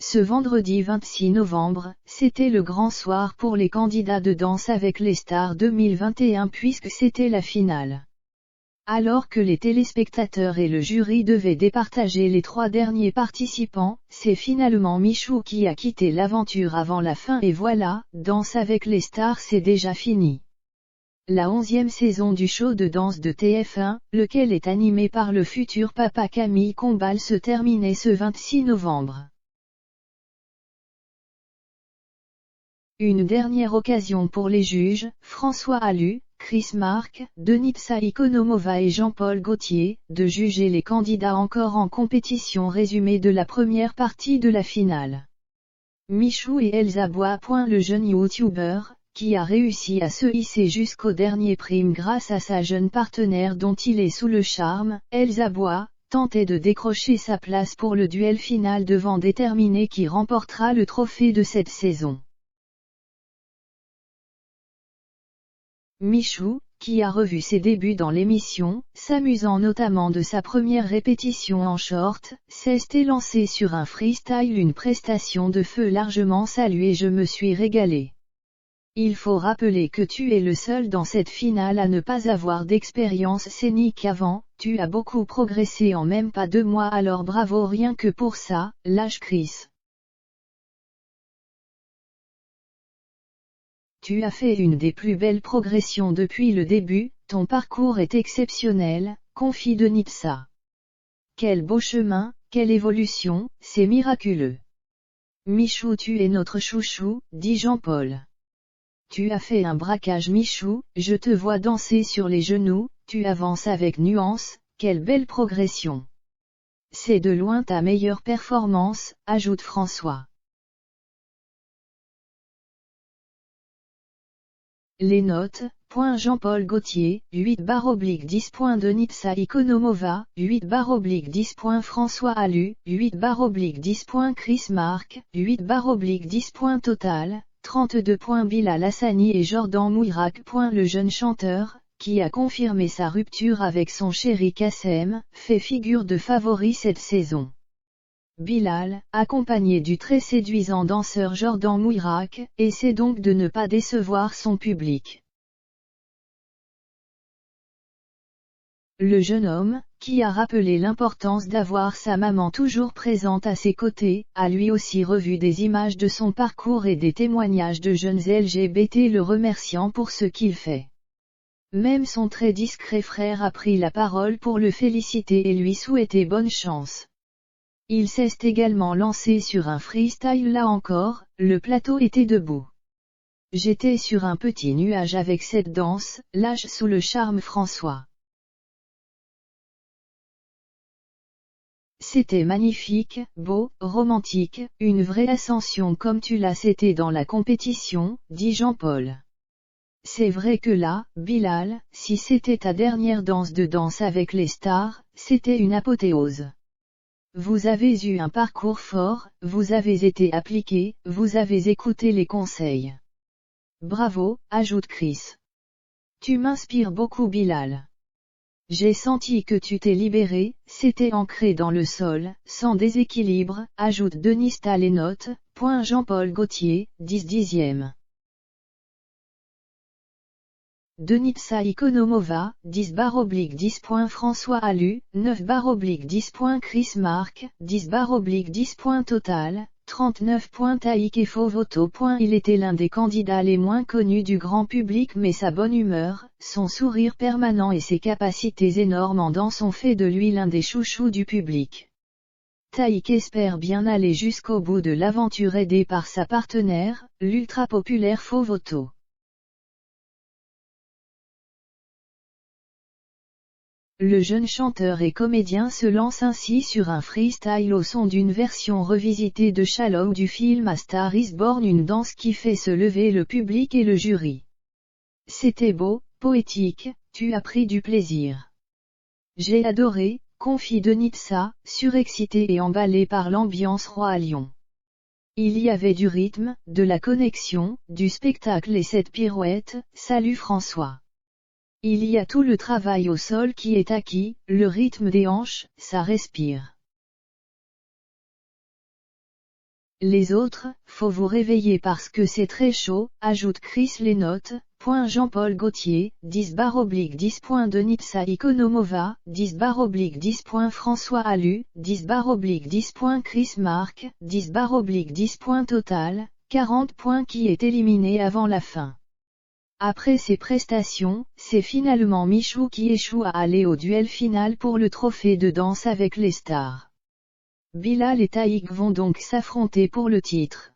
Ce vendredi 26 novembre, c'était le grand soir pour les candidats de Danse avec les stars 2021 puisque c'était la finale. Alors que les téléspectateurs et le jury devaient départager les 3 derniers participants, c'est finalement Michou qui a quitté l'aventure avant la fin et voilà, Danse avec les stars c'est déjà fini. La 11e saison du show de danse de TF1, lequel est animé par le futur papa Camille Combal se terminait ce 26 novembre. Une dernière occasion pour les juges, François Allu, Chris Mark, Denitsa Ikonomova et Jean-Paul Gaultier, de juger les candidats encore en compétition. Résumé de la première partie de la finale. Michou et Elsa Bois. Le jeune youtubeur, qui a réussi à se hisser jusqu'au dernier prime grâce à sa jeune partenaire dont il est sous le charme, Elsa Bois, tentait de décrocher sa place pour le duel final devant déterminer qui remportera le trophée de cette saison. Michou, qui a revu ses débuts dans l'émission, s'amusant notamment de sa première répétition en short, s'est élancé sur un freestyle, une prestation de feu largement saluée. Je me suis régalé. Il faut rappeler que tu es le seul dans cette finale à ne pas avoir d'expérience scénique avant, tu as beaucoup progressé en même pas 2 mois alors bravo rien que pour ça, lâche Chris. Tu as fait une des plus belles progressions depuis le début, ton parcours est exceptionnel, confie Denitsa. Quel beau chemin, quelle évolution, c'est miraculeux. Michou tu es notre chouchou, dit Jean-Paul. Tu as fait un braquage Michou, je te vois danser sur les genoux, tu avances avec nuance, quelle belle progression. C'est de loin ta meilleure performance, ajoute François. Les notes, Jean-Paul Gaultier, 8/10. Denitsa Ikonomova, 8/10. François Allu, 8/10. Chris Mark, 8/10. Total, 32. Bilal Hassani et Jordan Mouirak. Le jeune chanteur, qui a confirmé sa rupture avec son chéri Kassem, fait figure de favori cette saison. Bilal, accompagné du très séduisant danseur Jordan Mouirak, essaie donc de ne pas décevoir son public. Le jeune homme, qui a rappelé l'importance d'avoir sa maman toujours présente à ses côtés, a lui aussi revu des images de son parcours et des témoignages de jeunes LGBT le remerciant pour ce qu'il fait. Même son très discret frère a pris la parole pour le féliciter et lui souhaiter bonne chance. Il s'est également lancé sur un freestyle. Là encore, le plateau était debout. J'étais sur un petit nuage avec cette danse, lâche sous le charme François. C'était magnifique, beau, romantique, une vraie ascension comme tu l'as été dans la compétition, dit Jean-Paul. C'est vrai que là, Bilal, si c'était ta dernière danse de Danse avec les stars, c'était une apothéose. Vous avez eu un parcours fort, vous avez été appliqué, vous avez écouté les conseils. Bravo, ajoute Chris. Tu m'inspires beaucoup Bilal. J'ai senti que tu t'es libéré, c'était ancré dans le sol, sans déséquilibre, ajoute Denitsa. Les notes, Jean-Paul Gaultier, 10/10. Denitsa Ikonomova, 10/10. François Allu, 9/10. Chris Mark, 10/10. Total, 39. Taïk Fovoto. Il était l'un des candidats les moins connus du grand public mais sa bonne humeur, son sourire permanent et ses capacités énormes en danse ont fait de lui l'un des chouchous du public. Taïk espère bien aller jusqu'au bout de l'aventure aidé par sa partenaire, l'ultra populaire Fovoto. Le jeune chanteur et comédien se lance ainsi sur un freestyle au son d'une version revisitée de Shallow du film A Star is Born, une danse qui fait se lever le public et le jury. C'était beau, poétique, tu as pris du plaisir. J'ai adoré, confie Denitsa, surexcité et emballé par l'ambiance Roi Lion. Il y avait du rythme, de la connexion, du spectacle et cette pirouette, salut François. Il y a tout le travail au sol qui est acquis, le rythme des hanches, ça respire. Les autres, faut vous réveiller parce que c'est très chaud, ajoute Chris Lenotte. Jean-Paul Gaultier, 10/10. Denitsa Ikonomova, 10/10. François Allu, 10/10. Chris Marc, 10/10. Total, 40 points qui est éliminé avant la fin. Après ses prestations, c'est finalement Michou qui échoue à aller au duel final pour le trophée de danse avec les stars. Bilal et Taïk vont donc s'affronter pour le titre.